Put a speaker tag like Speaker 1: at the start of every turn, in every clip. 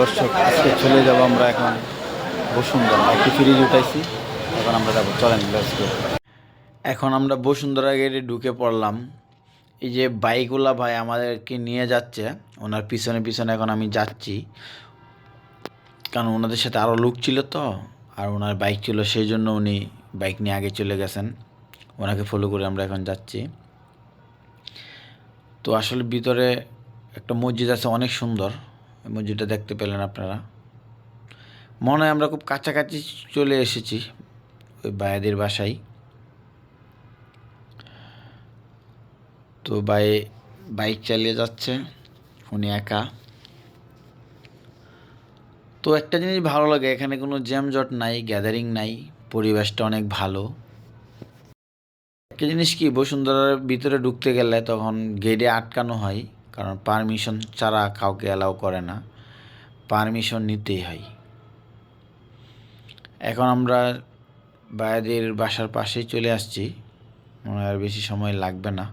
Speaker 1: দর্শক আজকে চলে যাব আমরা এখন বসুন্ধরা একটি ফ্রিজ উঠাইছি। এখন আমরা যাবো, চলেন লেটস গো। এখন আমরা বসুন্ধরা গেটে ঢুকে পড়লাম। এই যে বাইকওয়ালা ভাই আমাদেরকে নিয়ে যাচ্ছে, ওনার পিছনে পিছনে এখন আমি যাচ্ছি, কারণ ওনাদের সাথে আরও লোক ছিল তো, আর ওনার বাইক ছিল, সেই জন্য উনি বাইক নিয়ে আগে চলে গেছেন। ওনাকে ফলো করে আমরা এখন যাচ্ছি। তো আসলে ভিতরে একটা মসজিদ আছে, অনেক সুন্দর। মসজিদটা দেখতে পেলেন আপনারা। মনে হয় আমরা খুব কাছাকাছি চলে এসেছি ওই ভাইয়াদের বাসায়। তো বাইক চালিয়ে যাচ্ছে উনি একা। তো একটা জিনিস ভালো লাগে, এখানে কোনো জ্যামজট নাই, গ্যাদারিং নাই, পরিবেশটা অনেক ভালো। একটা জিনিস কি, বসুন্ধরার ভিতরে ঢুকতে গেলে তখন গেটে আটকানো হয়, কারণ পারমিশন ছাড়া কাউকে অ্যালাউ করে না, পারমিশন নিতেই হয়। এখন আমরা ভাইয়াদের বাসার পাশেই চলে আসছি, মনে হয় আর বেশি সময় লাগবে না।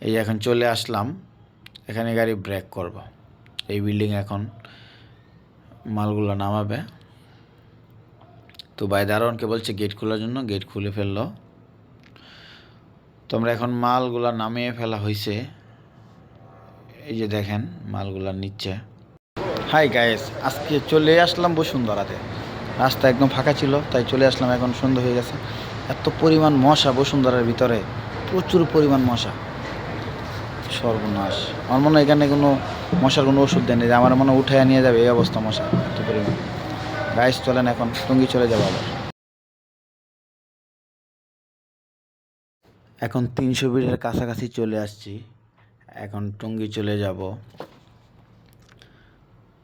Speaker 1: এই এখন চলে আসলাম, এখানে গাড়ি ব্রেক করব। এই বিল্ডিং এখন মালগুলো নামাবে। তো ভাই দারোয়ানকে বলছে গেট খোলার জন্য, গেট খুলে ফেললো। তো আমরা এখন মালগুলা নামিয়ে ফেলা হয়েছে, এই যে দেখেন মালগুলা নিচ্ছে। হাই গাইস, আজকে চলে আসলাম বসুন্ধরাতে। রাস্তা একদম ফাঁকা ছিল, তাই চলে আসলাম। এখন সন্ধ্যা হয়ে গেছে, এত পরিমাণ মশা বসুন্ধরার ভিতরে, প্রচুর পরিমাণ মশা, সর্বনাশ। আমার মনে হয় এখানে কোনো মশার কোনো ওষুধ দেয়নি, যে আমার মনে হয় উঠায় নিয়ে যাবে এই অবস্থা মশা, এত পরিমাণ। গাইস চলেন এখন টঙ্গী চলে যাবো আবার। এখন 300 ফিটের কাছাকাছি চলে আসছি, এখন টঙ্গী চলে যাব।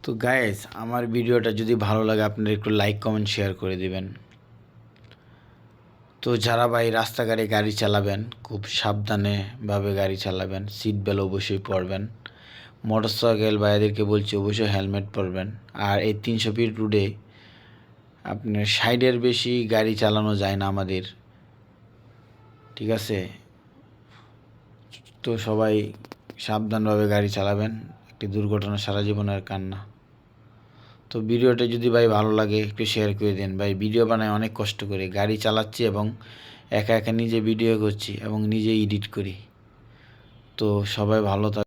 Speaker 1: তো গাইস, আমার ভিডিওটা যদি ভালো লাগে আপনারা একটু লাইক কমেন্ট শেয়ার করে দিবেন। তো যারা ভাই রাস্তাঘাটে গাড়ি চালাবেন, খুব সাবধানেভাবে গাড়ি চালাবেন, সিট বেল্ট অবশ্যই পরবেন। মোটরসাইকেল ভাইদেরকে বলছি অবশ্যই হেলমেট পরবেন। আর এই 300 ফিট রোডে আপনার 60-এর বেশি গাড়ি চালানো যায় না আমাদের, ঠিক আছে? তো সবাই সাবধানভাবে গাড়ি চালাবেন, একটি দুর্ঘটনা সারা জীবনের কান্না। তো ভিডিওটা যদি ভাই ভালো লাগে একটু শেয়ার করে দিন। ভাই ভিডিও বানায় অনেক কষ্ট করে, গাড়ি চালাচ্ছি এবং একা একা নিজে ভিডিও করছি এবং নিজে এডিট করি। তো সবাই ভালো থাক।